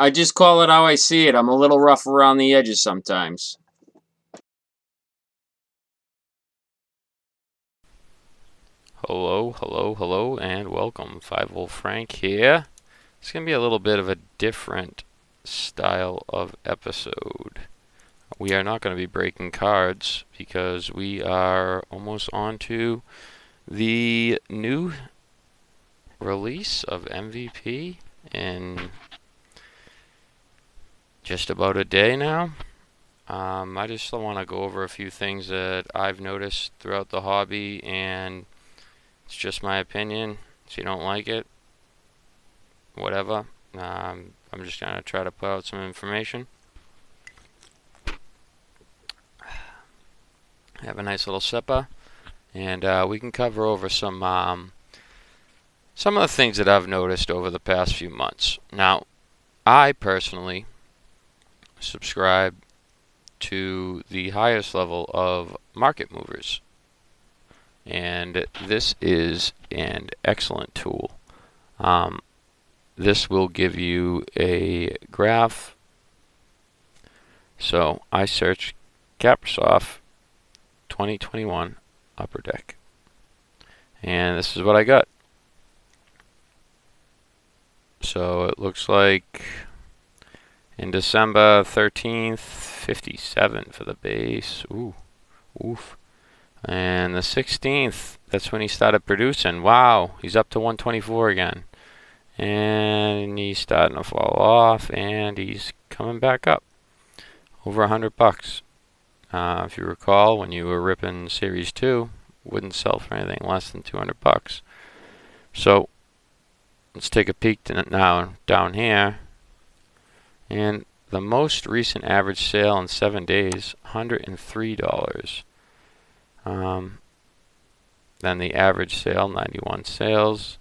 I just call it how I see it. I'm a little rough around the edges sometimes. Hello, and welcome. 5 Frank here. It's going to be a little bit of a different style of episode. We are not going to be breaking cards because we are almost on to the new release of MVP in just about a day now. I just want to go over a few things that I've noticed throughout the hobby, and it's just my opinion. If you don't like it, whatever. I'm just going to try to put out some information. Have a nice little sipper, and we can cover over some of the things that I've noticed over the past few months. Now, I personally subscribe to the highest level of market movers, and this is an excellent tool. This will give you a graph. So I searched GRAPHS 2021 upper deck, and this is what I got. So it looks like in December 13th, 57 for the base. Ooh, oof. And the 16th, that's when he started producing. Wow, he's up to 124 again. And he's starting to fall off, and he's coming back up. Over $100. If you recall, when you were ripping Series 2, wouldn't sell for anything less than $200. So let's take a peek now down here. And the most recent average sale in 7 days, $103. Then the average sale, 91 sales,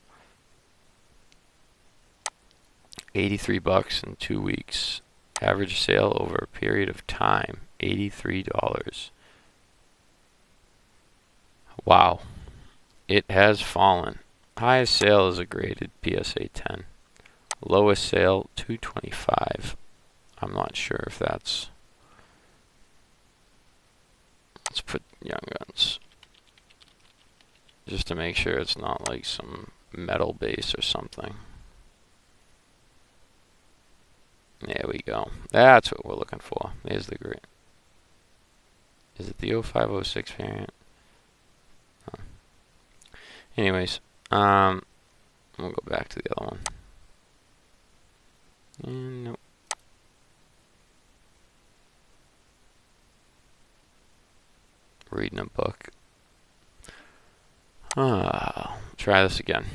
$83 in 2 weeks. Average sale over a period of time, $83. Wow. It has fallen. Highest sale is a graded PSA 10. Lowest sale, $225. I'm not sure if that's... Let's put Young Guns, just to make sure it's not like some metal base or something. There we go. That's what we're looking for. There's the grade. Is it the 0506 variant? Oh. Anyways, we'll go back to the other one. And nope. Reading a book. Try this again.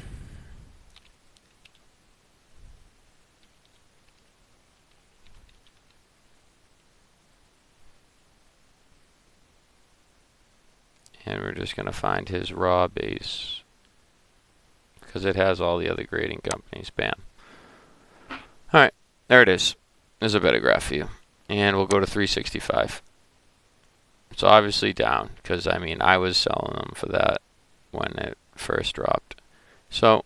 And we're just going to find his raw base, because it has all the other grading companies. Bam. Alright, there it is. There's a better graph for you. And we'll go to 365. It's obviously down, because I was selling them for that when it first dropped. So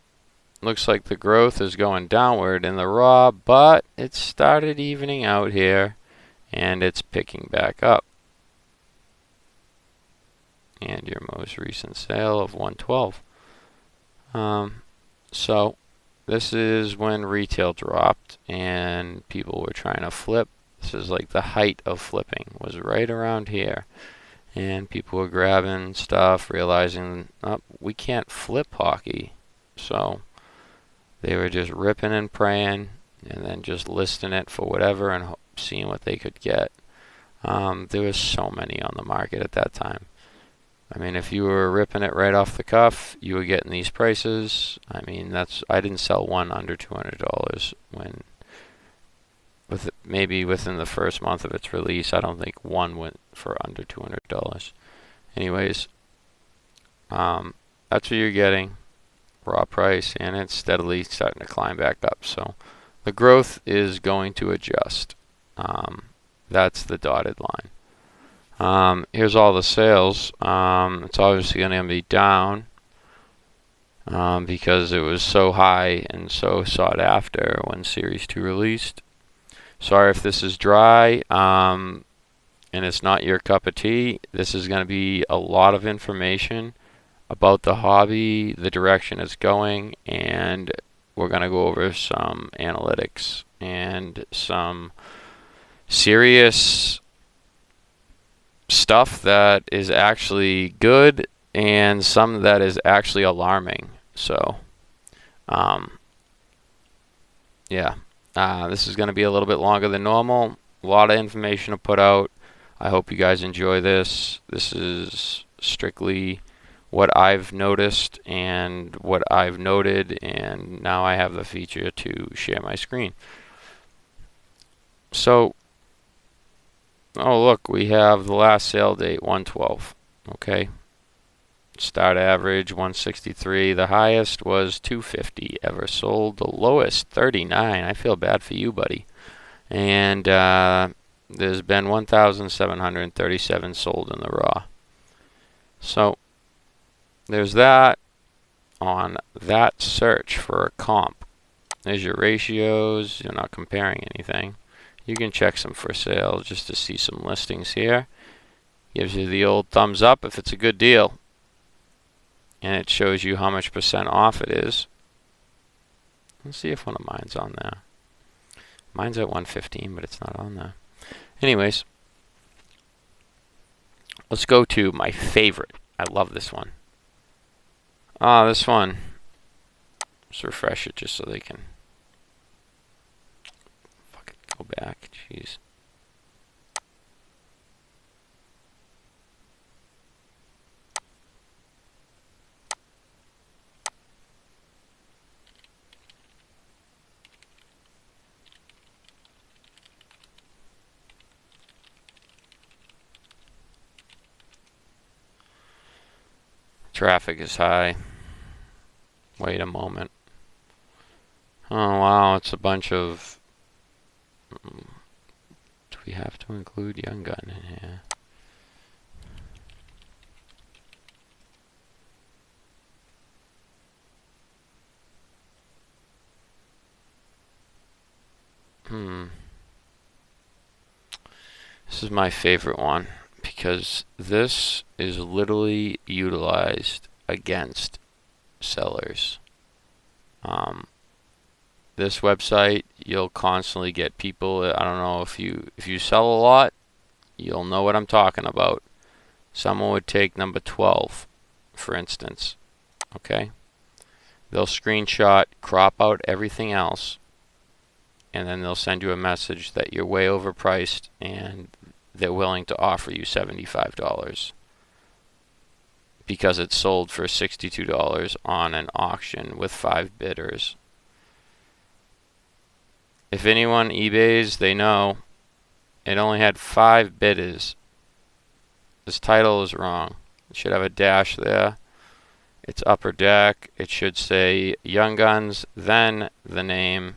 looks like the growth is going downward in the raw, but it started evening out here, and it's picking back up. And your most recent sale of 112. So this is when retail dropped and people were trying to flip. This is like the height of flipping, was right around here. And people were grabbing stuff, realizing, oh, we can't flip hockey. So they were just ripping and praying, and then just listing it for whatever and seeing what they could get. There was so many on the market at that time. If you were ripping it right off the cuff, you were getting these prices. I didn't sell one under $200 when, maybe within the first month of its release, I don't think one went for under $200. Anyways, that's what you're getting, raw price, and it's steadily starting to climb back up. So the growth is going to adjust. That's the dotted line. Here's all the sales. It's obviously going to be down because it was so high and so sought after when Series 2 released. Sorry if this is dry and it's not your cup of tea. This is going to be a lot of information about the hobby, the direction it's going, and we're going to go over some analytics and some serious stuff that is actually good and some that is actually alarming. So, yeah, this is going to be a little bit longer than normal. A lot of information to put out. I hope you guys enjoy this. This is strictly what I've noticed and what I've noted, and now I have the feature to share my screen. So, oh look, we have the last sale date 1/12. Okay. Start average 163. The highest was 250 ever sold. The lowest 39. I feel bad for you, buddy. And there's been 1,737 sold in the raw. So there's that on that search for a comp. There's your ratios. You're not comparing anything. You can check some for sale just to see some listings here. Gives you the old thumbs up if it's a good deal. And it shows you how much % off it is. Let's see if one of mine's on there. Mine's at 115, but it's not on there. Anyways, let's go to my favorite. I love this one. This one. Let's refresh it just so they can fucking go back. Jeez. Traffic is high. Wait a moment. Oh wow, it's a bunch of... Do we have to include Young Gun in here? This is my favorite one because this is literally utilized against sellers. This website, you'll constantly get people. I don't know if you sell a lot, you'll know what I'm talking about. Someone would take number 12, for instance. Okay, they'll screenshot, crop out everything else, and then they'll send you a message that you're way overpriced and they're willing to offer you $75 because it's sold for $62 on an auction with 5 bidders. If anyone eBays, they know it only had 5 bidders. This title is wrong. It should have a dash there. It's upper deck. It should say Young Guns, then the name.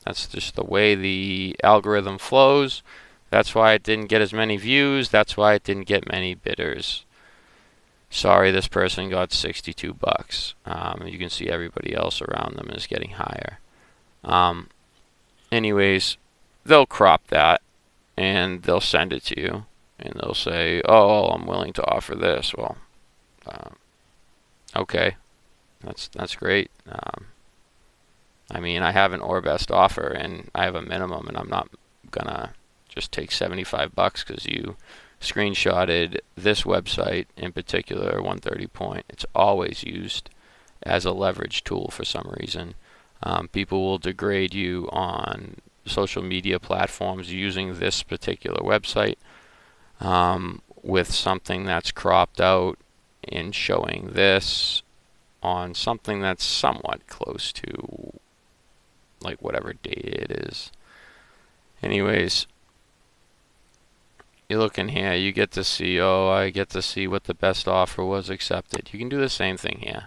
That's just the way the algorithm flows. That's why it didn't get as many views. That's why it didn't get many bidders. Sorry, this person got 62 bucks. You can see everybody else around them is getting higher. Anyways, they'll crop that and they'll send it to you. And they'll say, oh, I'm willing to offer this. Well, okay. That's great. I mean, I have an or best offer and I have a minimum, and I'm not gonna just take 75 bucks because you screenshotted this website in particular, 130 point. It's always used as a leverage tool for some reason. People will degrade you on social media platforms using this particular website with something that's cropped out and showing this on something that's somewhat close to like whatever date it is. Anyways, you look in here, you get to see, oh, I get to see what the best offer was accepted. You can do the same thing here.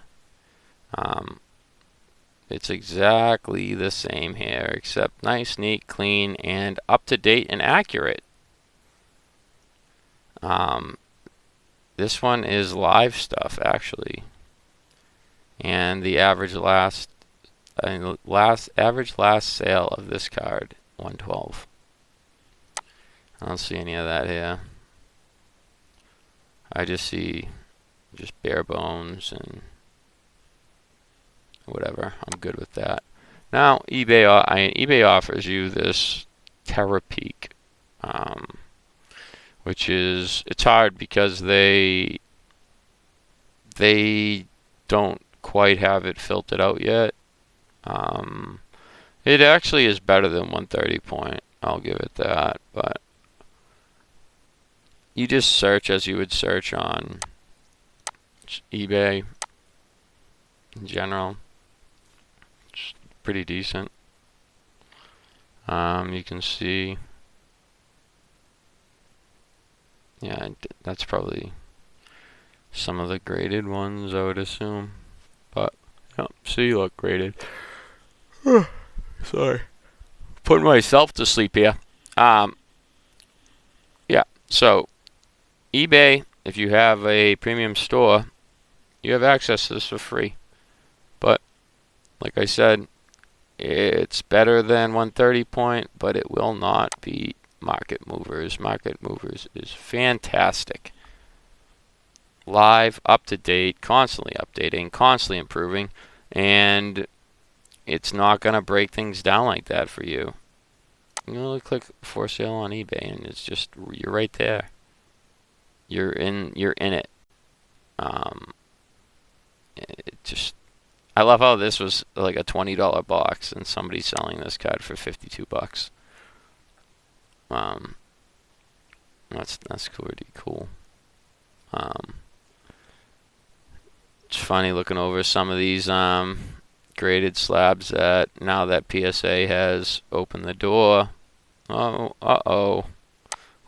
It's exactly the same here, except nice, neat, clean, and up to date and accurate. This one is live stuff actually, and the average last sale of this card 112. I don't see any of that here. I just see just bare bones and whatever. I'm good with that. Now eBay offers you this Terra Peak, which is, it's hard because they don't quite have it filtered out yet. It actually is better than 130 point. I'll give it that, but you just search as you would search on eBay in general. It's pretty decent. You can see, yeah, that's probably some of the graded ones, I would assume. But, yeah, so you look graded. Sorry. Putting myself to sleep here. Yeah, so eBay, if you have a premium store, you have access to this for free. But, like I said, it's better than 130 point, but it will not beat Market Movers. Market Movers is fantastic. Live, up to date, constantly updating, constantly improving, and it's not going to break things down like that for you. You know, click for sale on eBay, and it's just, you're right there. You're in it. It just, I love how this was like a $20 box, and somebody's selling this card for $52. That's pretty cool. It's funny looking over some of these graded slabs that now that PSA has opened the door. Oh, uh-oh.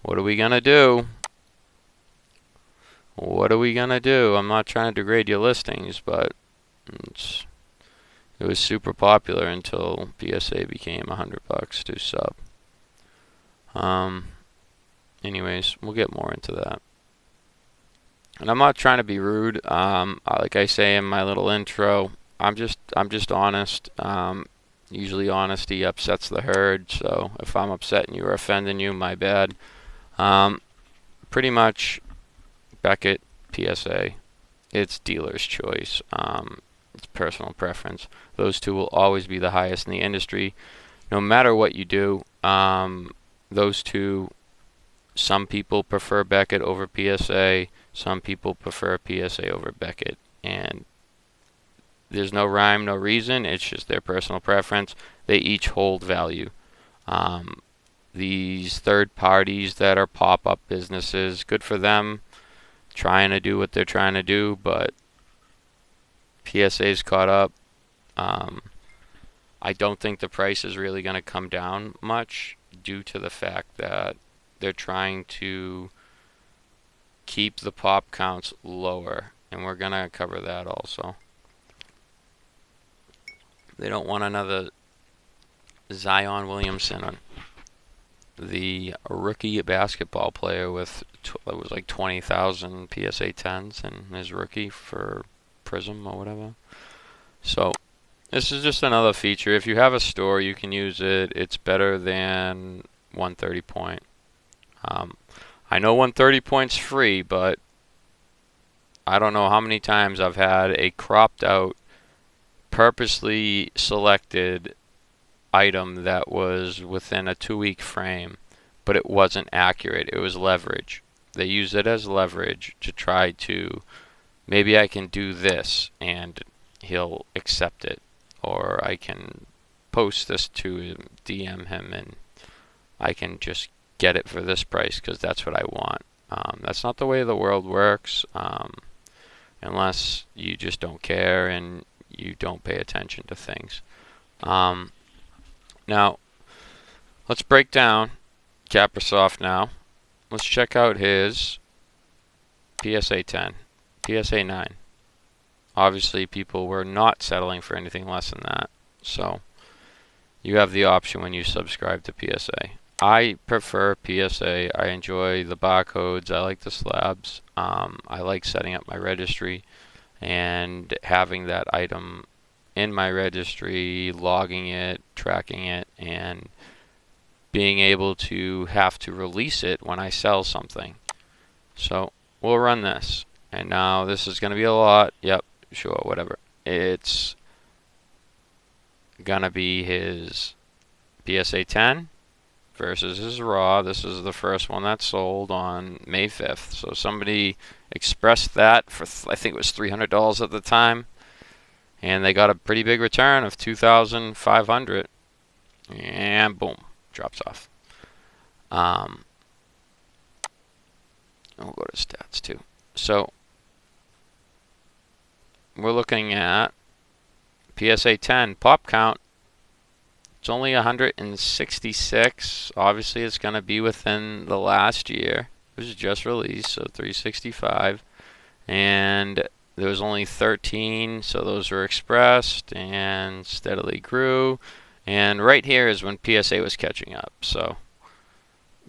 What are we gonna do? What are we gonna do? I'm not trying to degrade your listings, but it was super popular until PSA became $100 to sub. Anyways, we'll get more into that. And I'm not trying to be rude. Like I say in my little intro, I'm just honest. Usually honesty upsets the herd, so if I'm upsetting you or offending you, my bad. Pretty much Beckett, PSA, it's dealer's choice. It's personal preference. Those two will always be the highest in the industry, no matter what you do. Those two, some people prefer Beckett over PSA. Some people prefer PSA over Beckett, and there's no rhyme, no reason. It's just their personal preference. They each hold value. These third parties that are pop-up businesses, good for them, trying to do what they're trying to do, but PSA's caught up. I don't think the price is really going to come down much due to the fact that they're trying to keep the pop counts lower, and we're going to cover that also. They don't want another Zion Williamson, the rookie basketball player with it was like 20,000 PSA 10s in his rookie for Prism or whatever. So this is just another feature. If you have a store, you can use it. It's better than 130 point. I know 130 points free, but I don't know how many times I've had a cropped out, purposely selected item that was within a 2-week frame, but it wasn't accurate. It was leverage. They use it as leverage to try to, maybe I can do this and he'll accept it, or I can post this to him, DM him, and I can just get it for this price because that's what I want. That's not the way the world works, unless you just don't care and you don't pay attention to things. Now, let's break down Caprasoft now. Let's check out his PSA 10, PSA 9. Obviously, people were not settling for anything less than that. So, you have the option when you subscribe to PSA. I prefer PSA. I enjoy the barcodes. I like the slabs. I like setting up my registry and having that item in my registry, logging it, tracking it, and being able to have to release it when I sell something. So we'll run this, and now this is going to be a lot. Yep, sure, whatever. It's gonna be his PSA 10 versus his raw. This is the first one that sold on May 5th. So somebody expressed that for I think it was $300 at the time, and they got a pretty big return of $2,500, and boom, drops off. We'll go to stats too. So we're looking at PSA 10 pop count. It's only 166. Obviously, it's going to be within the last year. It was just released, so 365. And there was only 13, so those were expressed and steadily grew. And right here is when PSA was catching up. So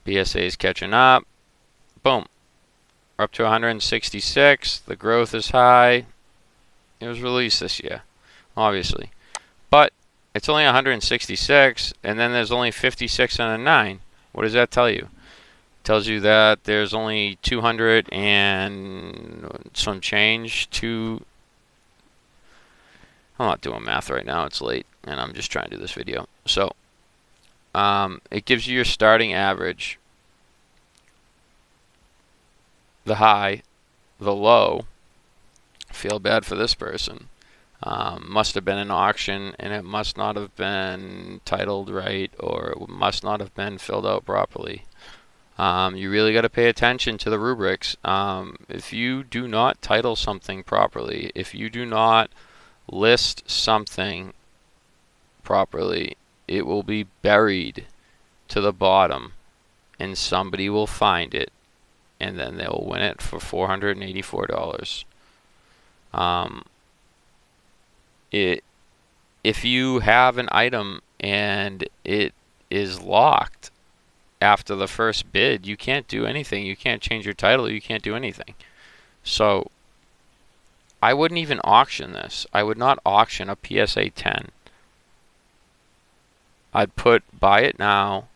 PSA is catching up. Boom. We're up to 166. The growth is high. It was released this year, obviously. But it's only 166, and then there's only 56 and a 9. What does that tell you? It tells you that there's only 200 and some change to... I'm not doing math right now. It's late, and I'm just trying to do this video. So it gives you your starting average, the high, the low. Feel bad for this person. Must have been an auction, and it must not have been titled right, or it must not have been filled out properly. You really got to pay attention to the rubrics. If you do not title something properly, if you do not list something properly, it will be buried to the bottom, and somebody will find it, and then they'll win it for $484. If you have an item and it is locked after the first bid, you can't do anything. You can't change your title. You can't do anything. So I wouldn't even auction this. I would not auction a PSA 10. I'd put buy it now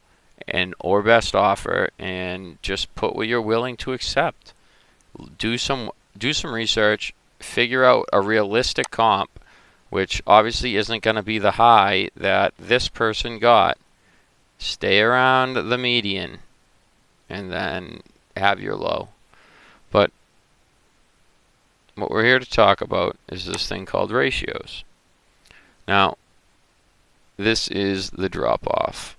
and or best offer, and just put what you're willing to accept. Do some research, figure out a realistic comp, which obviously isn't going to be the high that this person got. Stay around the median, and then have your low. But what we're here to talk about is this thing called ratios. Now, this is the drop-off.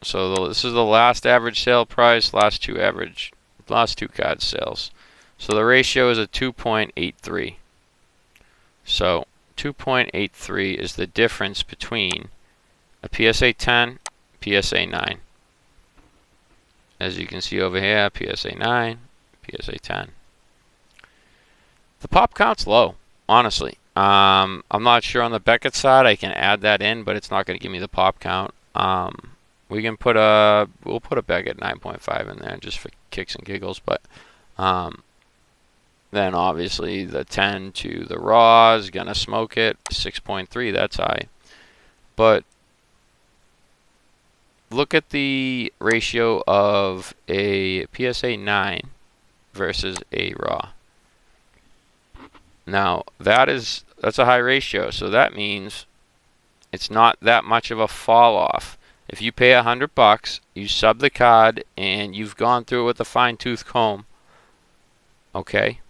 So this is the last average sale price, last two card sales. So the ratio is a 2.83. So 2.83 is the difference between a PSA 10, PSA 9. As you can see over here, PSA 9, PSA 10. The pop count's low, honestly. I'm not sure on the Beckett side. I can add that in, but it's not going to give me the pop count. We can put we'll put a Beckett 9.5 in there just for kicks and giggles, but then obviously the 10 to the raw is going to smoke it. 6.3, that's high. But look at the ratio of a PSA 9 versus a raw. Now, that's a high ratio, so that means it's not that much of a fall off. If you pay $100, you sub the card, and you've gone through it with a fine-tooth comb, okay,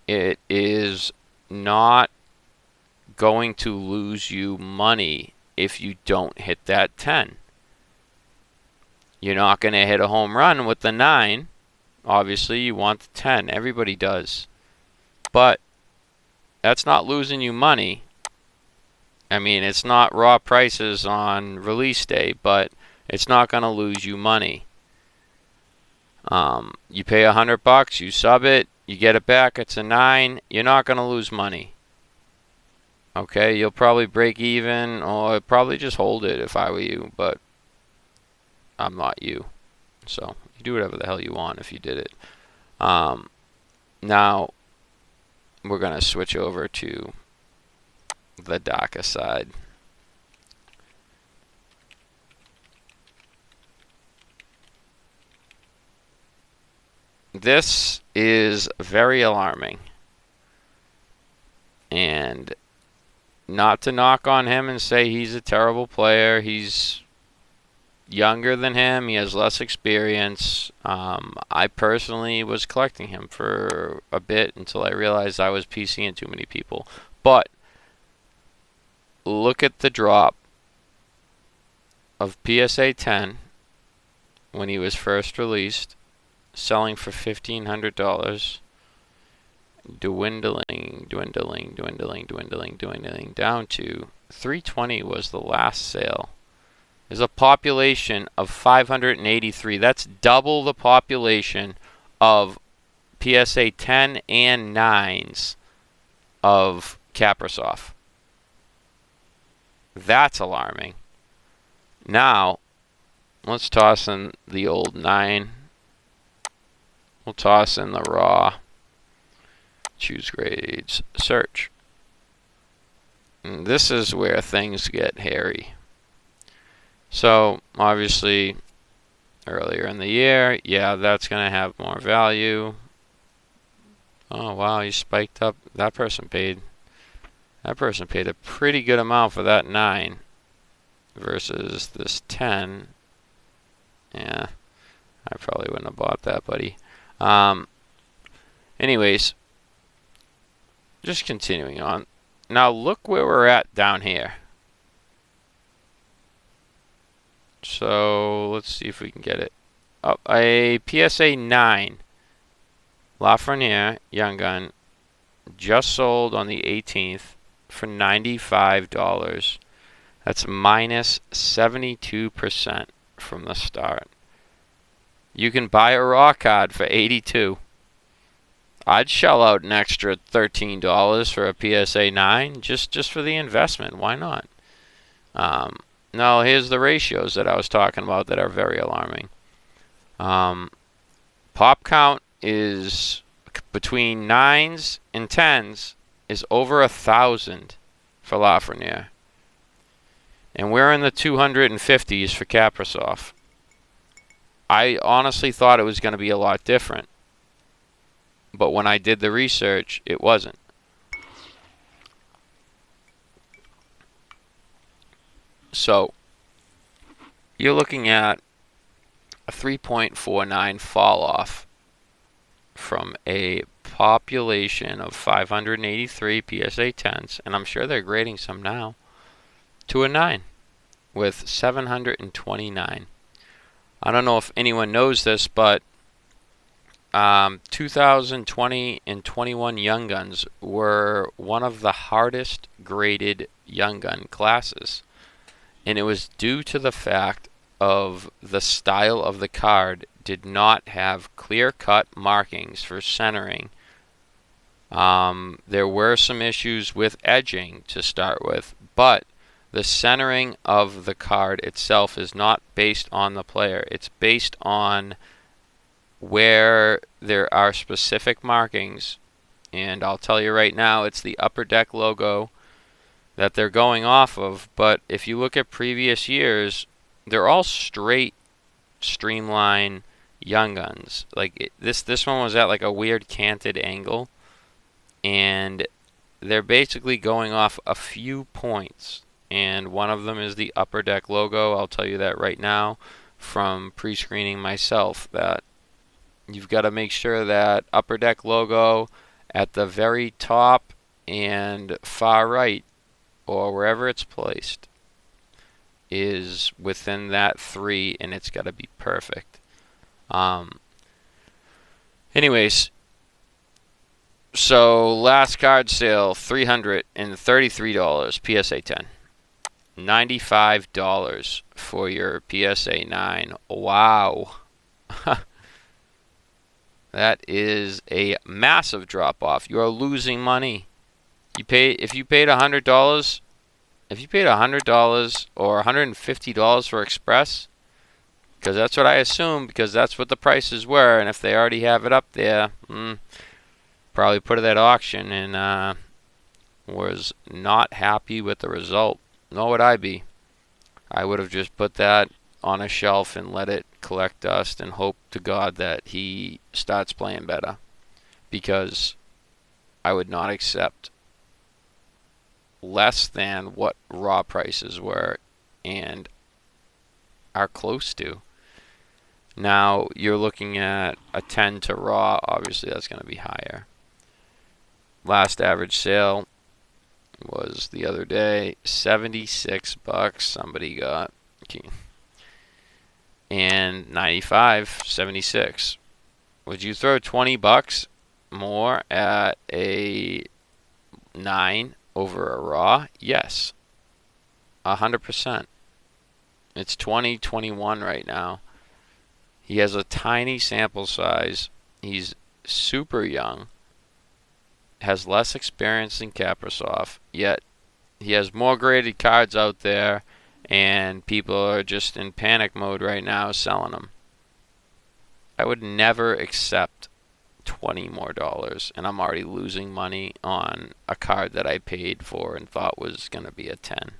it is not going to lose you money if you don't hit that 10. You're not going to hit a home run with the 9. Obviously, you want the 10. Everybody does. But that's not losing you money. I mean, it's not raw prices on release day, but it's not going to lose you money. You pay $100, you sub it, you get it back, it's a 9. You're not going to lose money. Okay, you'll probably break even, or probably just hold it if I were you, but I'm not you. So you do whatever the hell you want if you did it. Now, we're going to switch over to the DACA side. This is very alarming. And not to knock on him and say he's a terrible player. He's younger than him. He has less experience. I personally was collecting him for a bit until I realized I was PCing too many people. But look at the drop of PSA 10 when he was first released, selling for $1,500, dwindling down to 320 was the last sale. There's a population of 583. That's double the population of PSA 10 and 9s of Kaprizov. That's alarming. Now, let's toss in the old 9. We'll toss in the raw. Choose grades. Search. And this is where things get hairy. So, obviously, earlier in the year, yeah, that's going to have more value. Oh, wow, he spiked up. That person paid a pretty good amount for that 9 versus this 10. Yeah, I probably wouldn't have bought that, buddy. Anyways, just continuing on. Now, look where we're at down here. So let's see if we can get it. Oh, a PSA 9 Lafreniere Young Gun just sold on the 18th for $95. That's minus 72% from the start. You can buy a raw card for $82. I'd shell out an extra $13 for a PSA 9 just for the investment. Why not? Now, here's the ratios that I was talking about that are very alarming. Pop count is between 9s and 10s is over 1,000 for Lafreniere. And we're in the 250s for Kaprizov. I honestly thought it was going to be a lot different. But when I did the research, it wasn't. So, you're looking at a 3.49 fall off from a population of 583 PSA 10s, and I'm sure they're grading some now, to a 9 with 729. I don't know if anyone knows this, but 2020 and 21 Young Guns were one of the hardest graded Young Gun classes. And it was due to the fact of the style of the card did not have clear-cut markings for centering. There were some issues with edging to start with, but the centering of the card itself is not based on the player. It's based on where there are specific markings. And I'll tell you right now, it's the Upper Deck logo that they're going off of. But if you look at previous years, they're all straight, streamline Young Guns. Like this one was at like a weird canted angle, and they're basically going off a few points. And one of them is the Upper Deck logo. I'll tell you that right now from pre-screening myself, that you've got to make sure that Upper Deck logo at the very top and far right, or wherever it's placed, is within that 3, and it's got to be perfect. Anyways, so last card sale, $333 PSA 10. $95 for your PSA 9. Wow. That is a massive drop off. You are losing money. If you paid $100, or $150 for Express, because that's what I assume, because that's what the prices were, and if they already have it up there, probably put it at auction and was not happy with the result. Nor would I be. I would have just put that on a shelf and let it collect dust and hope to God that he starts playing better, because I would not accept less than what raw prices were and are close to. Now you're looking at a 10 to raw. Obviously that's going to be higher. Last average sale was the other day, $76 somebody got. And 95, 76. Would you throw $20 more at a 9 over a raw? Yes. 100%. It's 2021 right now. He has a tiny sample size. He's super young. Has less experience than Kaprizov, yet he has more graded cards out there, and people are just in panic mode right now selling them. I would never accept $20 more, and I'm already losing money on a card that I paid for and thought was going to be a 10.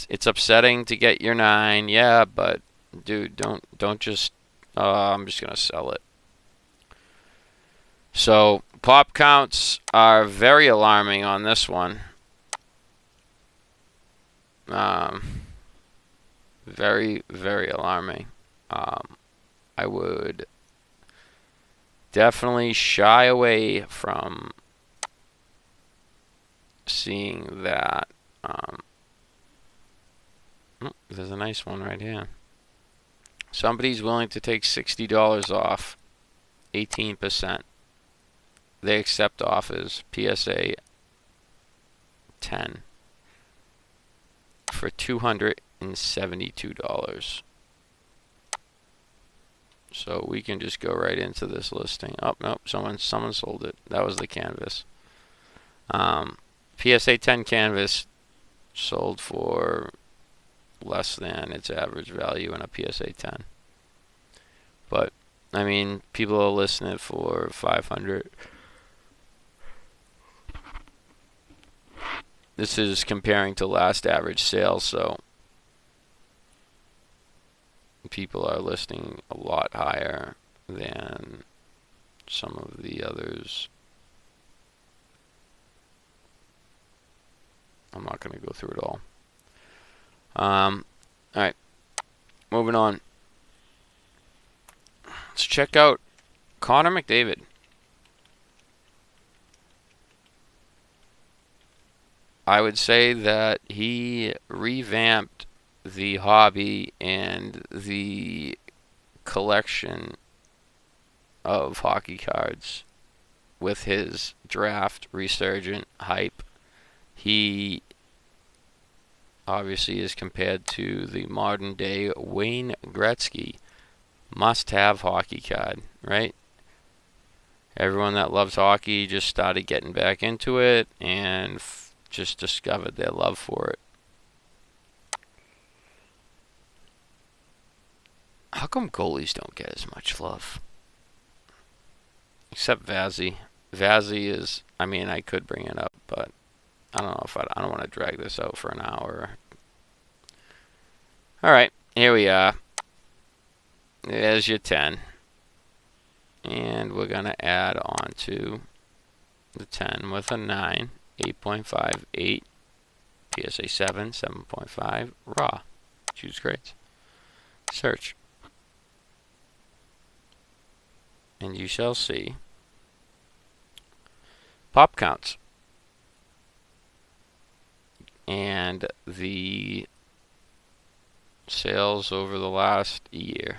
It's upsetting to get your 9, yeah, but dude, don't just I'm just going to sell it. So pop counts are very alarming on this one. Very, very alarming. I would definitely shy away from seeing that. There's a nice one right here. Somebody's willing to take $60 off, 18%. They accept offers, PSA 10, for $272. So we can just go right into this listing. Oh, nope, someone sold it. That was the canvas. PSA 10 canvas sold for less than its average value in a PSA 10. But, I mean, people are listing it for $500. This is comparing to last average sales, so people are listing a lot higher than some of the others. I'm not going to go through it all. Alright, moving on. Let's check out Connor McDavid. I would say that he revamped the hobby and the collection of hockey cards with his draft resurgent hype. He obviously is compared to the modern day Wayne Gretzky must-have hockey card, right? Everyone that loves hockey just started getting back into it and just discovered their love for it. How come goalies don't get as much love? Except Vazzy. Vazzy is, I mean, I could bring it up, but I don't know if I don't want to drag this out for an hour. Alright, here we are. There's your 10. And we're going to add on to the 10 with a 9, 8.5, 8, PSA 7, 7.5, raw. Choose grades. Search. And you shall see pop counts. And the sales over the last year.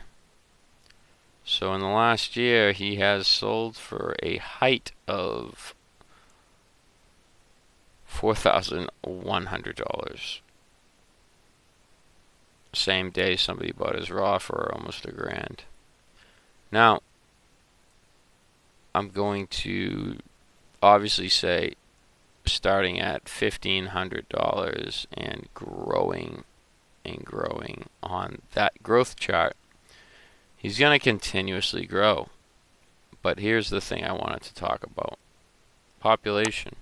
So in the last year, he has sold for a height of $4,100. Same day, somebody bought his raw for almost $1,000. Now, I'm going to obviously say starting at $1,500 and growing on that growth chart, he's going to continuously grow. But here's the thing I wanted to talk about. Population.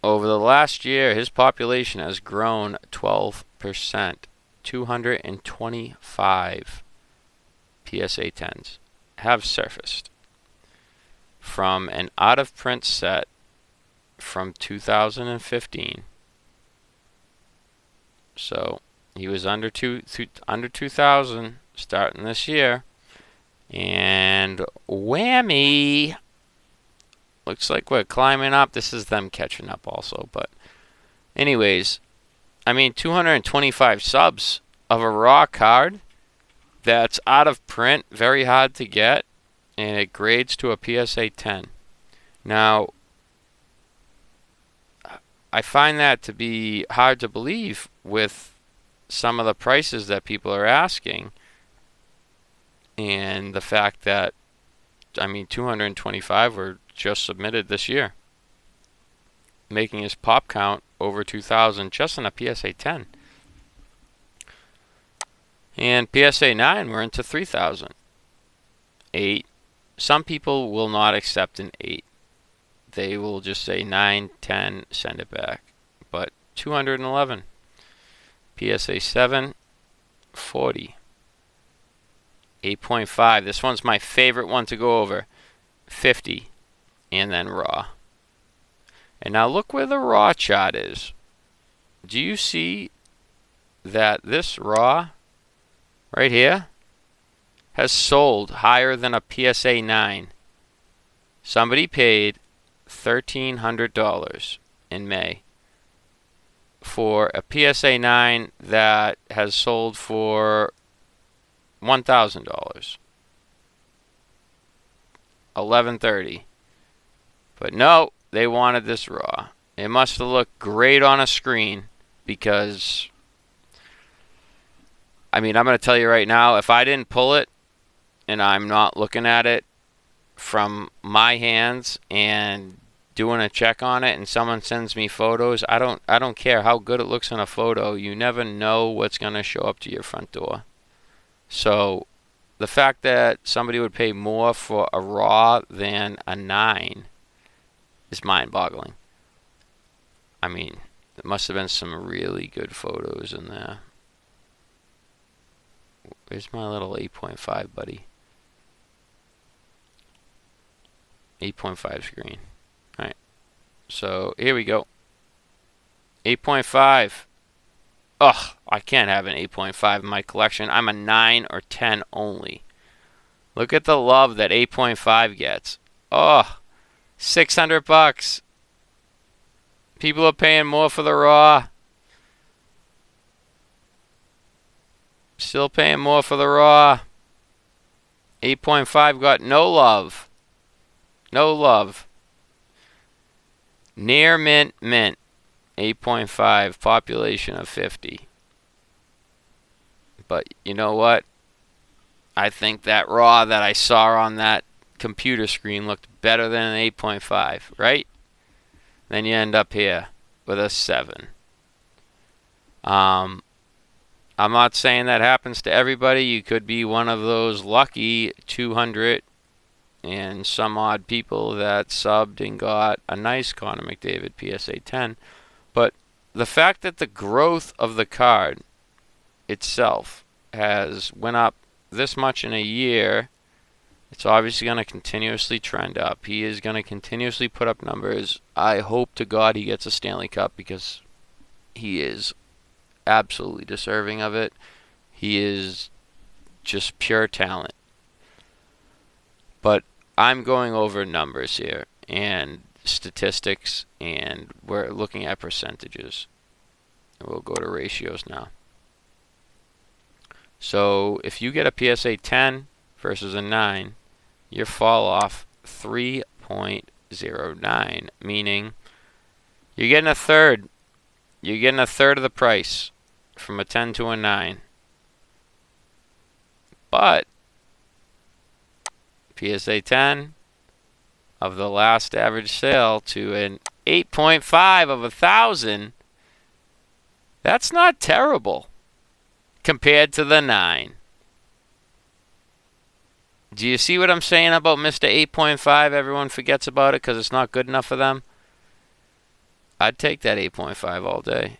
Over the last year, his population has grown 12%. 225 PSA 10s have surfaced from an out-of-print set from 2015. So he was under 2,000 starting this year, and whammy! Looks like we're climbing up. This is them catching up also, but anyways, I mean 225 subs of a raw card that's out of print, very hard to get, and it grades to a PSA 10. Now, I find that to be hard to believe with some of the prices that people are asking, and the fact that, I mean, 225 were just submitted this year, making his pop count over 2,000 just in a PSA 10. And PSA 9, we're into 3,000. 8. Some people will not accept an 8. They will just say 9, 10, send it back. But 211. PSA 7, 40. 8.5. This one's my favorite one to go over. 50. And then raw. And now look where the raw chart is. Do you see that this raw right here has sold higher than a PSA 9? Somebody paid $1,300 in May for a PSA 9 that has sold for $1,000. $1,130. But no, they wanted this raw. It must have looked great on a screen, because I mean, I'm going to tell you right now, if I didn't pull it and I'm not looking at it from my hands and doing a check on it, and someone sends me photos, I don't care how good it looks in a photo. You never know what's going to show up to your front door. So the fact that somebody would pay more for a raw than a 9 is mind-boggling. I mean, there must have been some really good photos in there. Where's my little 8.5, buddy? 8.5 screen. Alright. So, here we go. 8.5. Ugh, I can't have an 8.5 in my collection. I'm a 9 or 10 only. Look at the love that 8.5 gets. Oh, $600. People are paying more for the raw. Still paying more for the raw. 8.5 got no love. No love. Near mint. 8.5, population of 50. But you know what? I think that raw that I saw on that computer screen looked better than an 8.5, right? Then you end up here with a 7. I'm not saying that happens to everybody. You could be one of those lucky 200 and some odd people that subbed and got a nice Connor McDavid PSA 10. But the fact that the growth of the card itself has went up this much in a year, it's obviously going to continuously trend up. He is going to continuously put up numbers. I hope to God he gets a Stanley Cup, because he is absolutely deserving of it. He is just pure talent. But I'm going over numbers here and statistics, and we're looking at percentages. And we'll go to ratios now. So if you get a PSA 10 versus a 9, your fall off 3.09, meaning you're getting a third. You're getting a third of the price from a 10 to a 9. But PSA 10 of the last average sale to an 8.5 of 1,000, that's not terrible compared to the 9. Do you see what I'm saying about Mr. 8.5? Everyone forgets about it because it's not good enough for them. I'd take that 8.5 all day.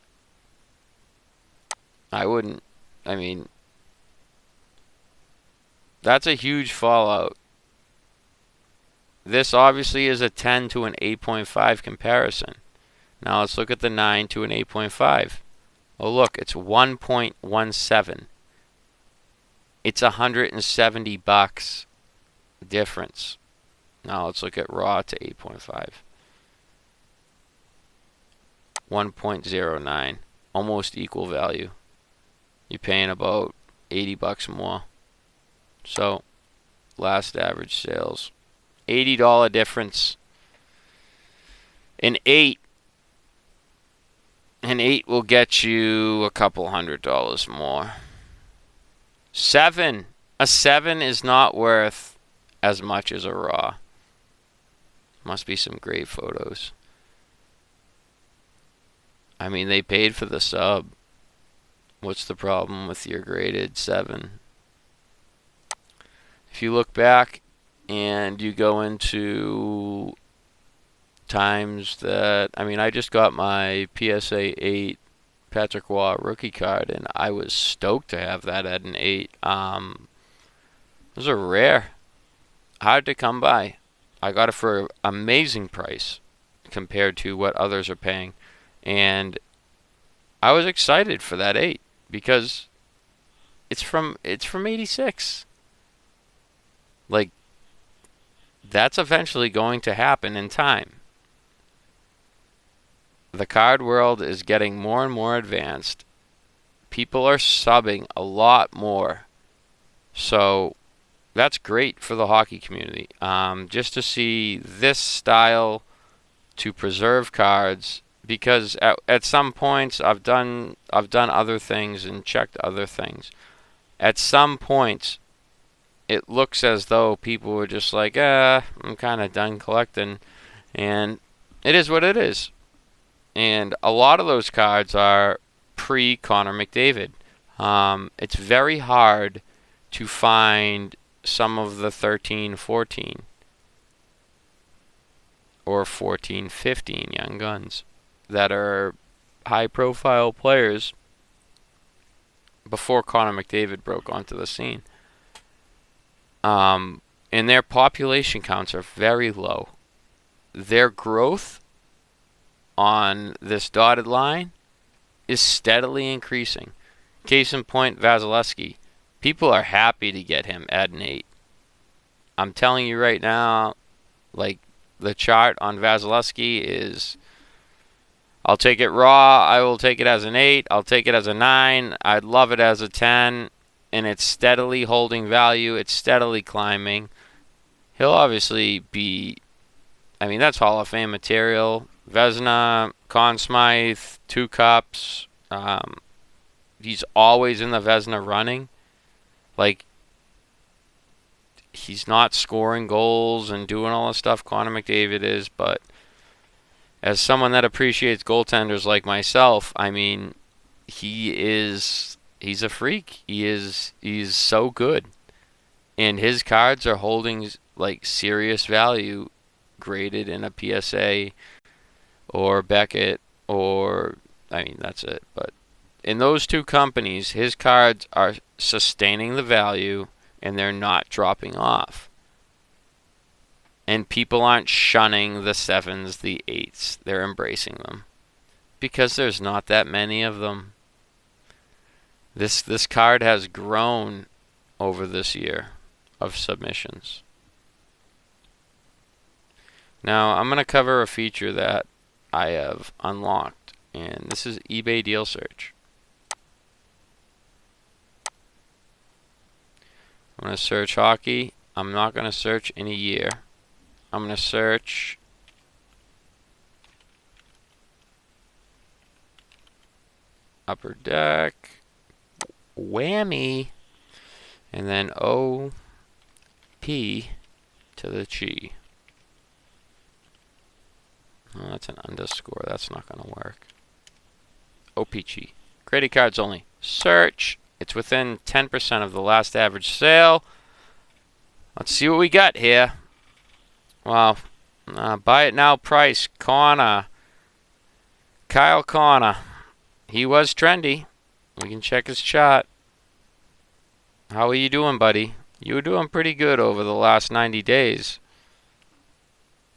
I wouldn't. I mean, that's a huge fallout. This obviously is a 10 to an 8.5 comparison. Now let's look at the 9 to an 8.5. Oh, look, it's 1.17. It's $170 difference. Now let's look at raw to 8.5. 1.09. Almost equal value. You're paying about $80 more. So, last average sales. $80 difference. An 8 will get you a couple $100 more. 7. A 7 is not worth as much as a raw. Must be some great photos. I mean, they paid for the sub. What's the problem with your graded 7? If you look back and you go into times that, I mean, I just got my PSA 8 Patrick Waugh rookie card, and I was stoked to have that at an 8. Those are rare. Hard to come by. I got it for an amazing price compared to what others are paying. And I was excited for that 8 because it's from 86. Like, that's eventually going to happen in time. The card world is getting more and more advanced. People are subbing a lot more. So that's great for the hockey community. Just to see this style to preserve cards, because at some points I've done other things and checked other things. At some points it looks as though people were just like, I'm kind of done collecting, and it is what it is. And a lot of those cards are pre-Connor McDavid. It's very hard to find some of the 13-14 or 14-15 young guns that are high-profile players before Connor McDavid broke onto the scene. And their population counts are very low. Their growth on this dotted line is steadily increasing. Case in point, Vasilevsky. People are happy to get him at an 8. I'm telling you right now, like, the chart on Vasilevsky is, I'll take it raw, I will take it as an 8, I'll take it as a 9, I'd love it as a 10, and it's steadily holding value, it's steadily climbing. He'll obviously be, I mean, that's Hall of Fame material. Vezina, Conn Smythe, 2 cups. He's always in the Vezina running. Like, he's not scoring goals and doing all the stuff Connor McDavid is, but as someone that appreciates goaltenders like myself, I mean, he's a freak. He's so good. And his cards are holding like serious value graded in a PSA or Beckett, or, I mean, that's it. But in those two companies, his cards are sustaining the value and they're not dropping off. And people aren't shunning the 7s, the 8s. They're embracing them because there's not that many of them. This card has grown over this year of submissions. Now, I'm going to cover a feature that I have unlocked, and this is eBay Deal Search. I'm going to search hockey. I'm not going to search in a year. I'm going to search Upper Deck, Whammy, and then O-P to the Chi. Oh, that's an underscore. That's not going to work. OPG. Credit cards only. Search. It's within 10% of the last average sale. Let's see what we got here. Wow. Buy it now price. Connor. Kyle Connor. He was trendy. We can check his chart. How are you doing, buddy? You were doing pretty good over the last 90 days.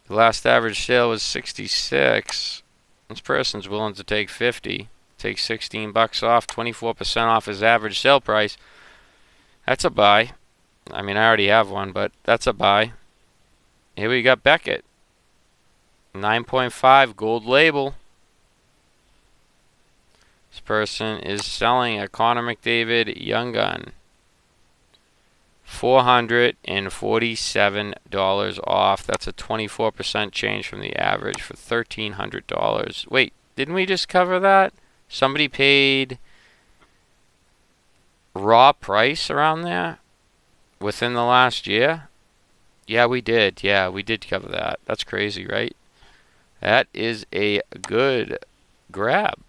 The last average sale was 66. This person's willing to take 50. Take 16 bucks off, 24% off his average sale price. That's a buy. I mean, I already have one, but that's a buy. Here we got Beckett. 9.5 gold label. This person is selling a Connor McDavid Young Gun. $447 off. That's a 24% change from the average for $1,300. Wait, didn't we just cover that? Somebody paid raw price around there within the last year? Yeah, we did. Yeah, we did cover that. That's crazy, right? That is a good grab.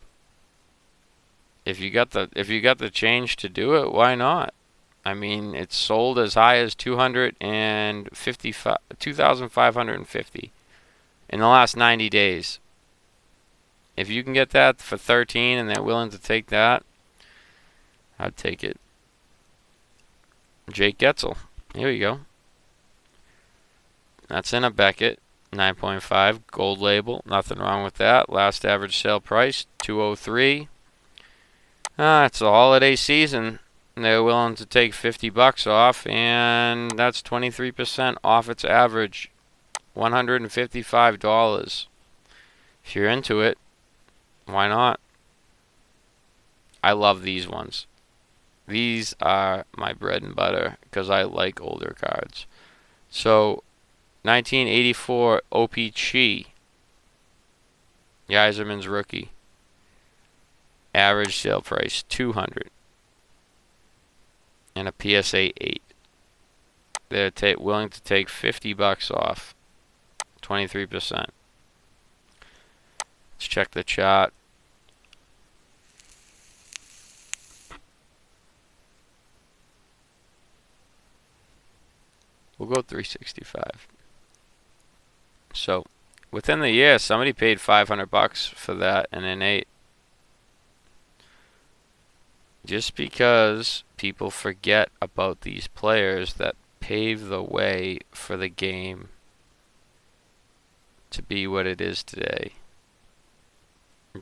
If you got the change to do it, why not? I mean, it's sold as high as 2,550 in the last 90 days. If you can get that for 13 and they're willing to take that, I'd take it. Jake Getzel. Here we go. That's in a Beckett. 9.5 gold label. Nothing wrong with that. Last average sale price, $203. It's the holiday season. They're willing to take 50 bucks off, and that's 23% off its average, $155. If you're into it, why not? I love these ones. These are my bread and butter because I like older cards. So, 1984 OPC, Yzerman's rookie. Average sale price, $200. And a PSA 8. They're willing to take 50 bucks off, 23%. Let's check the chart. We'll go 365. So, within the year, somebody paid 500 bucks for that and an 8. Just because people forget about these players that pave the way for the game to be what it is today,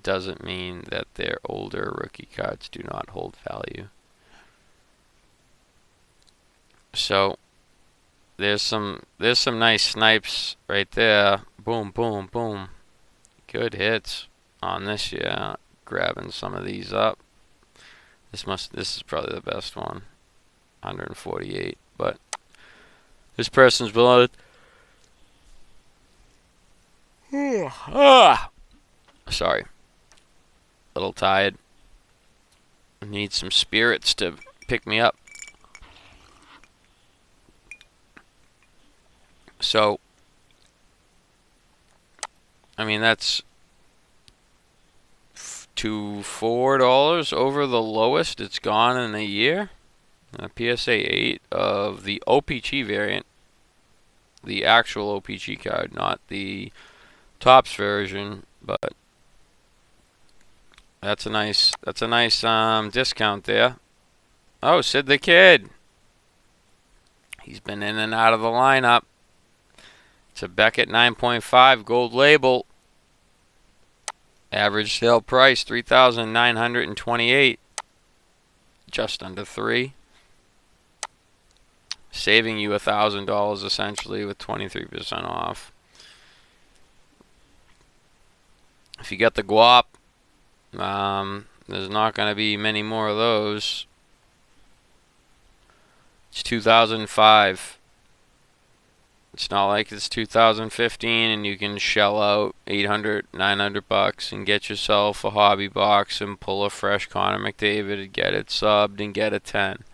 doesn't mean that their older rookie cards do not hold value. So there's some nice snipes right there. Boom, boom, boom. Good hits on this year. Grabbing some of these up. This is probably the best one. 148, but this person's below it. Sorry. A little tired. Need some spirits to pick me up. So, I mean, that's $4 over the lowest it's gone in a year. A PSA 8 of the OPG variant, the actual OPG card, not the Topps version, but that's a nice discount there. Oh, Sid the Kid. He's been in and out of the lineup. It's a Beckett 9.5 gold label. Average sale price $3,928. Just under $3. Saving you $1,000 essentially with 23% off. If you got the guap, there's not going to be many more of those. It's 2005. It's not like it's 2015 and you can shell out 800, 900 bucks and get yourself a hobby box and pull a fresh Connor McDavid and get it subbed and get a 10.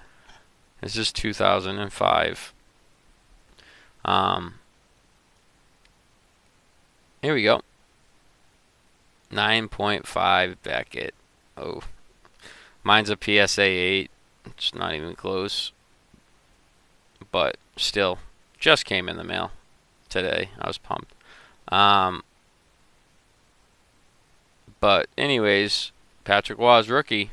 This is 2005. Here we go. 9.5 Beckett. Oh. Mine's a PSA 8. It's not even close. But still. Just came in the mail today. I was pumped. But anyways, Patrick Waugh's rookie.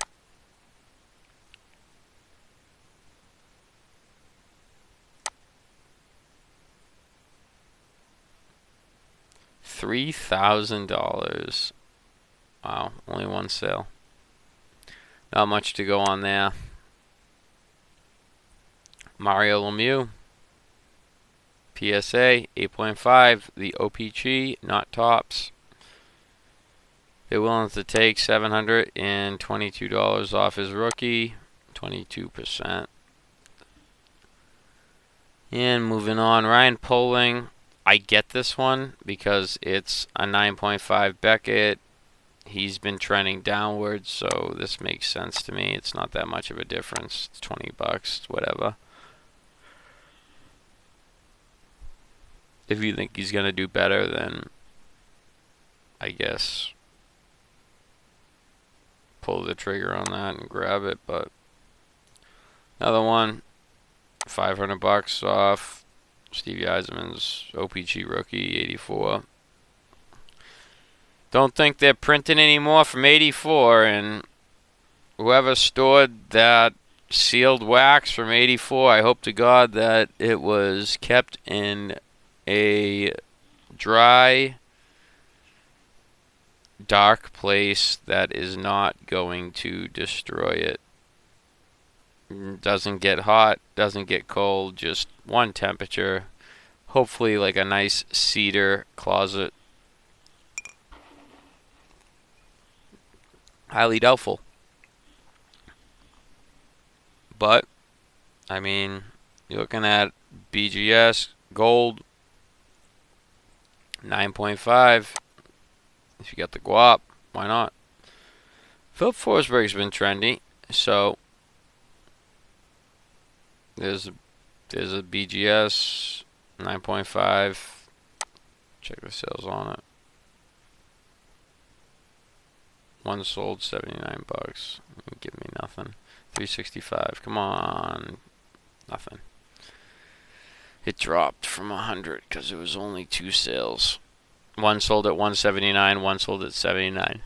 $3,000. Wow, only one sale. Not much to go on there. Mario Lemieux. PSA 8.5. The OPG, not tops. They're willing to take $722 off his rookie. 22%. And moving on, Ryan Poling. I get this one because it's a 9.5 Beckett. He's been trending downwards, so this makes sense to me. It's not that much of a difference. It's $20, whatever. If you think he's going to do better, then I guess pull the trigger on that and grab it. But another one, $500 off Stevie Eisenman's OPG rookie 84. Don't think they're printing anymore from 84, and whoever stored that sealed wax from 84, I hope to God that it was kept in a dry, dark place that is not going to destroy it. Doesn't get hot, doesn't get cold, just one temperature. Hopefully like a nice cedar closet. Highly doubtful. But, I mean, you're looking at BGS, gold, 9.5. If you got the guap, why not? Philip Forsberg's been trendy, so there's a BGS 9.5. Check the sales on it. One sold, $79. Give me nothing. 365. Come on, nothing. It dropped from 100 because it was only two sales. One sold at 179. One sold at 79.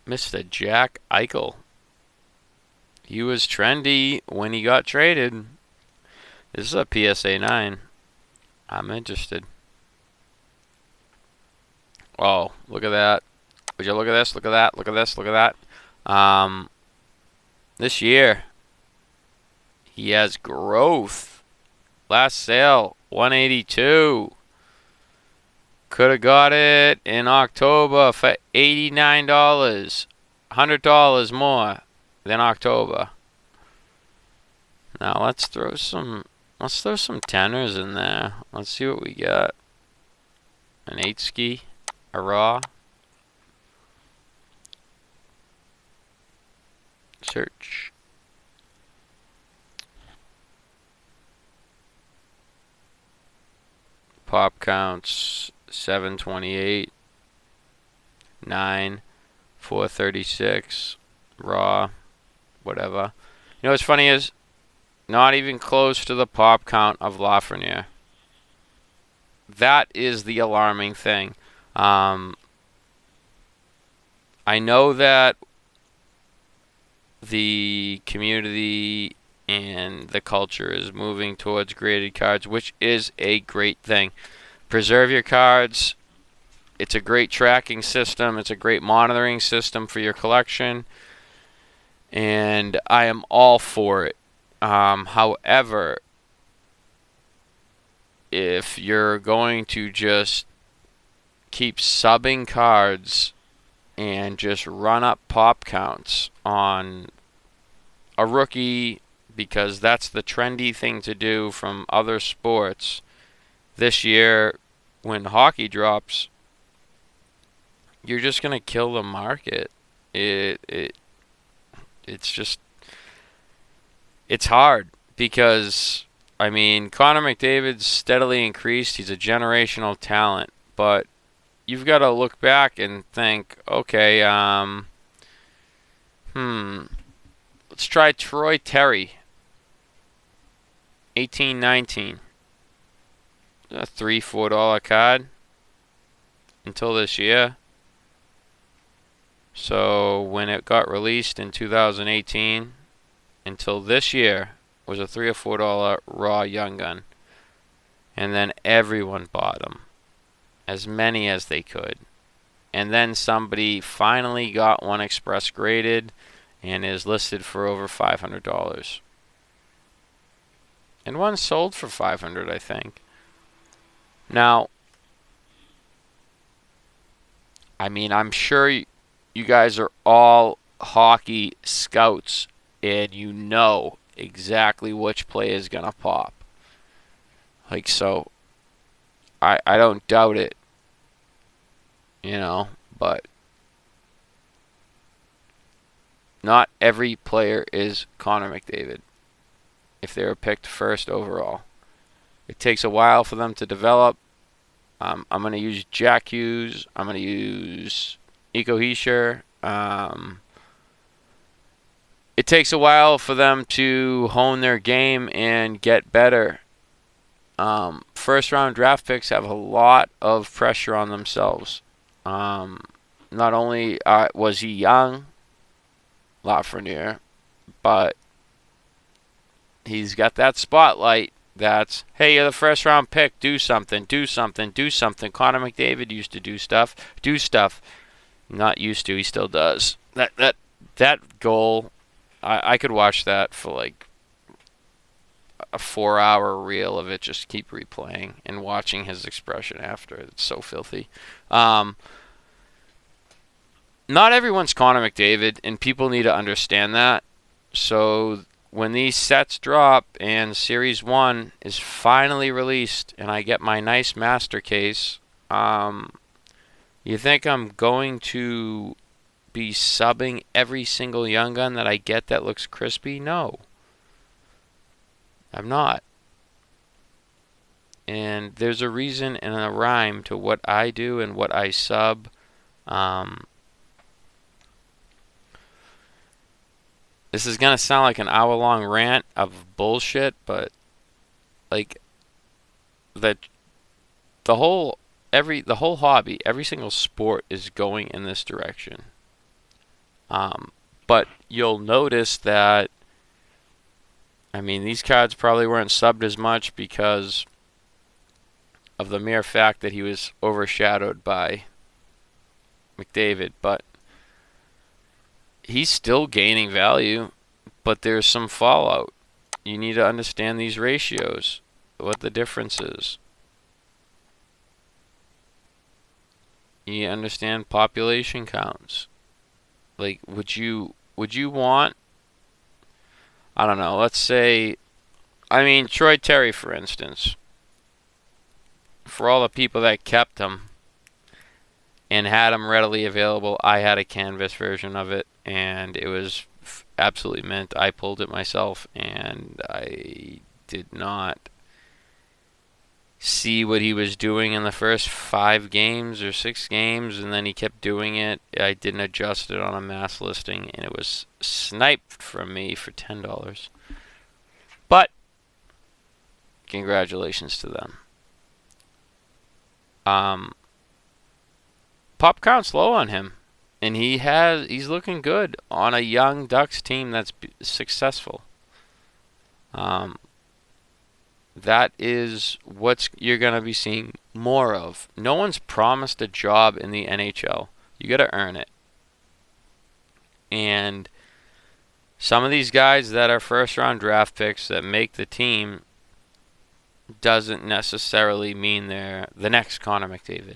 Mr. Jack Eichel. He was trendy when he got traded. This is a PSA 9. I'm interested. Oh, look at that. Would you look at this? Look at that. Look at this. Look at that. This year, he has growth. Last sale, 182. Could have got it in October for $89. $100 more than October. Now let's throw some tenors in there. Let's see what we got. An 8-ski, a raw. Search. Pop counts 728, 9, 436, raw, whatever. You know what's funny is not even close to the pop count of Lafreniere. That is the alarming thing. I know that the community and the culture is moving towards graded cards, which is a great thing. Preserve your cards. It's a great tracking system. It's a great monitoring system for your collection. And I am all for it. However, if you're going to just keep subbing cards and just run up pop counts on a rookie because that's the trendy thing to do from other sports. This year, when hockey drops, you're just going to kill the market. It's hard because, I mean, Connor McDavid's steadily increased. He's a generational talent, but you've got to look back and think, okay, let's try Troy Terry, 18-19. A $3-4 card until this year. So when it got released in 2018 until this year, was a $3 or $4 raw young gun. And then everyone bought them, as many as they could. And then somebody finally got one express graded and is listed for over $500. And one sold for $500, I think. Now, I mean, I'm sure you guys are all hockey scouts and you know exactly which play is going to pop. Like, so I don't doubt it, you know, but not every player is Connor McDavid if they were picked first overall. It takes a while for them to develop. I'm going to use Jack Hughes. I'm going to use Nico Hischier. It takes a while for them to hone their game and get better. First round draft picks have a lot of pressure on themselves. Not only was he young, Lafreniere, but he's got that spotlight that's, hey, you're the first round pick, do something, do something, do something. Connor McDavid used to do stuff. Not used to, he still does. That goal, I could watch that for like a 4-hour reel of it, just keep replaying and watching his expression after. It's so filthy. Not everyone's Connor McDavid, and people need to understand that. So when these sets drop and Series 1 is finally released and I get my nice master case, you think I'm going to be subbing every single young gun that I get that looks crispy? No. I'm not. And there's a reason and a rhyme to what I do and what I sub. This is going to sound like an hour-long rant of bullshit, but like the whole hobby, every single sport is going in this direction. But you'll notice that, I mean, these cards probably weren't subbed as much because of the mere fact that he was overshadowed by McDavid, but he's still gaining value, but there's some fallout. You need to understand these ratios, what the difference is. You understand population counts. Like, would you want, I don't know, let's say, I mean, Troy Terry, for instance, for all the people that kept him and had him readily available, I had a canvas version of it, and it was absolutely mint. I pulled it myself, and I did not see what he was doing in the first 5 games or 6 games, and then he kept doing it. I didn't adjust it on a mass listing, and it was sniped from me for $10. But congratulations to them. Pop count's low on him, and he's looking good on a young Ducks team that's successful. That is what you're going to be seeing more of. No one's promised a job in the NHL. You got to earn it. And some of these guys that are first round draft picks that make the team doesn't necessarily mean they're the next Connor McDavid.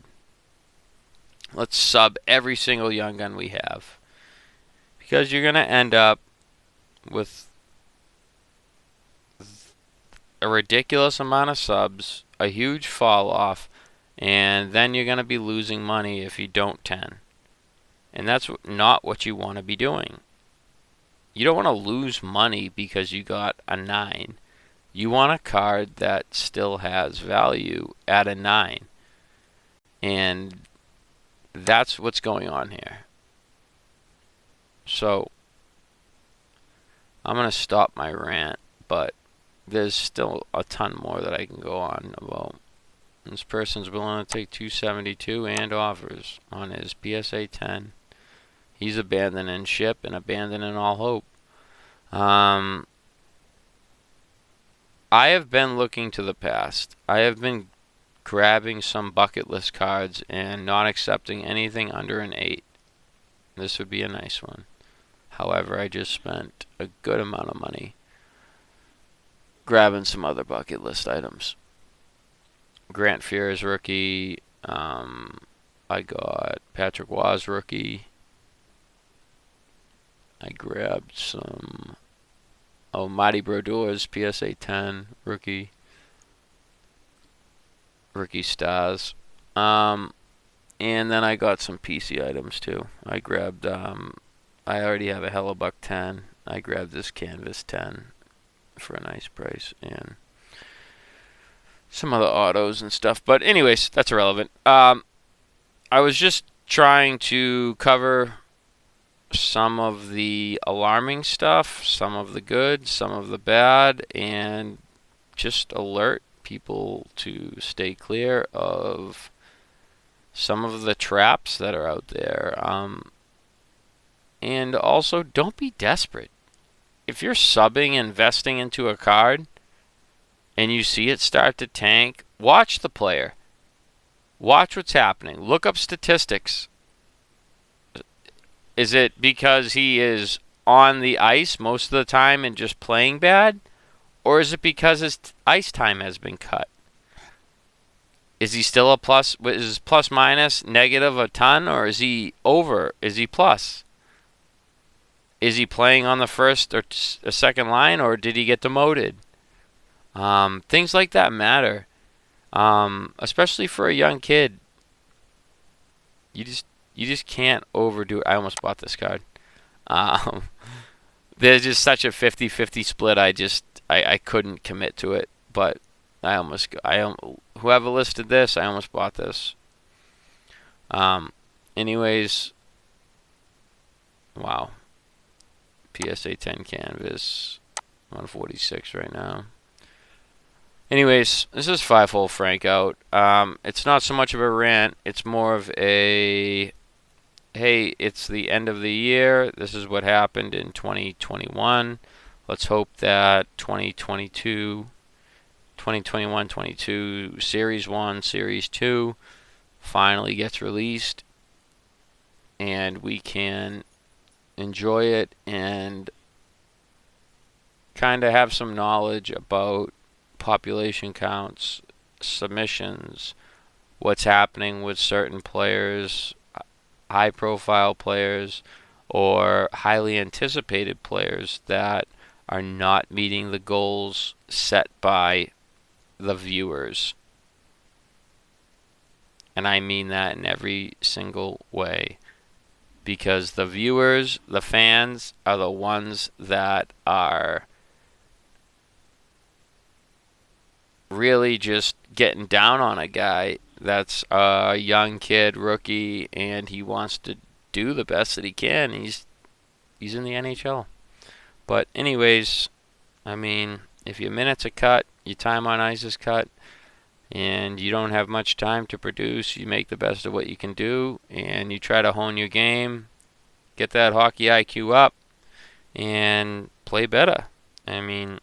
Let's sub every single young gun we have, because you're going to end up with a ridiculous amount of subs, a huge fall off, and then you're going to be losing money if you don't 10. And that's not what you want to be doing. You don't want to lose money because you got a 9. You want a card that still has value at a 9. And that's what's going on here. So I'm going to stop my rant, but there's still a ton more that I can go on about. This person's willing to take $272 and offers on his PSA 10. He's abandoning ship and abandoning all hope. I have been looking to the past. I have been grabbing some bucket list cards and not accepting anything under an 8. This would be a nice one. However, I just spent a good amount of money grabbing some other bucket list items. Grant Fuhr's rookie. I got Patrick Waugh's rookie. I grabbed some Marty Brodeur's PSA 10 rookie stars. And then I got some PC items too. I grabbed I already have a Hellebuck 10. I grabbed this Canvas 10 for a nice price, and some other autos and stuff. But anyways, that's irrelevant. I was just trying to cover some of the alarming stuff, some of the good, some of the bad, and just alert people to stay clear of some of the traps that are out there. And also, don't be desperate. If you're subbing, investing into a card, and you see it start to tank, watch the player. Watch what's happening. Look up statistics. Is it because he is on the ice most of the time and just playing bad? Or is it because his ice time has been cut? Is he still a plus? Is plus minus negative a ton? Or is he over? Is he plus? Is he playing on the first or second line? Or did he get demoted? Things like that matter. Especially for a young kid. You just can't overdo it. I almost bought this card. There's just such a 50-50 split. I couldn't commit to it, but whoever listed this, I almost bought this. Anyways, wow. PSA 10 canvas, 146 right now. Anyways, this is 5-hole Frank out. It's not so much of a rant. It's more of a, hey, it's the end of the year. This is what happened in 2021. Let's hope that 2021-22 Series 1, Series 2 finally gets released, and we can enjoy it and kind of have some knowledge about population counts, submissions, what's happening with certain players, high-profile players, or highly anticipated players that are not meeting the goals set by the viewers. And I mean that in every single way. Because the viewers, the fans, are the ones that are really just getting down on a guy that's a young kid, rookie, and he wants to do the best that he can. He's in the NHL. But anyways, I mean, if your minutes are cut, your time on ice is cut, and you don't have much time to produce, you make the best of what you can do, and you try to hone your game, get that hockey IQ up, and play better. I mean,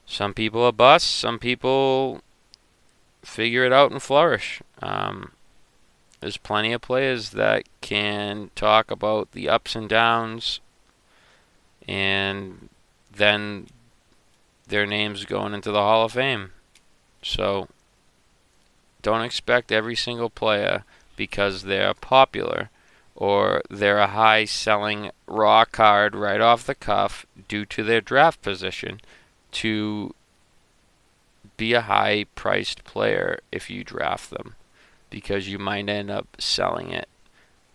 some people are busts, some people figure it out and flourish. There's plenty of players that can talk about the ups and downs, and then their names going into the Hall of Fame. So don't expect every single player, because they're popular or they're a high-selling raw card right off the cuff due to their draft position, to be a high-priced player if you draft them, because you might end up selling it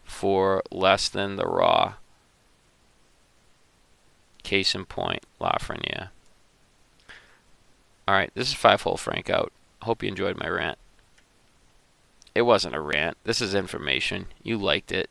for less than the raw. Case in point, Lafreniere. Alright, this is 5-hole Frank out. Hope you enjoyed my rant. It wasn't a rant. This is information. You liked it.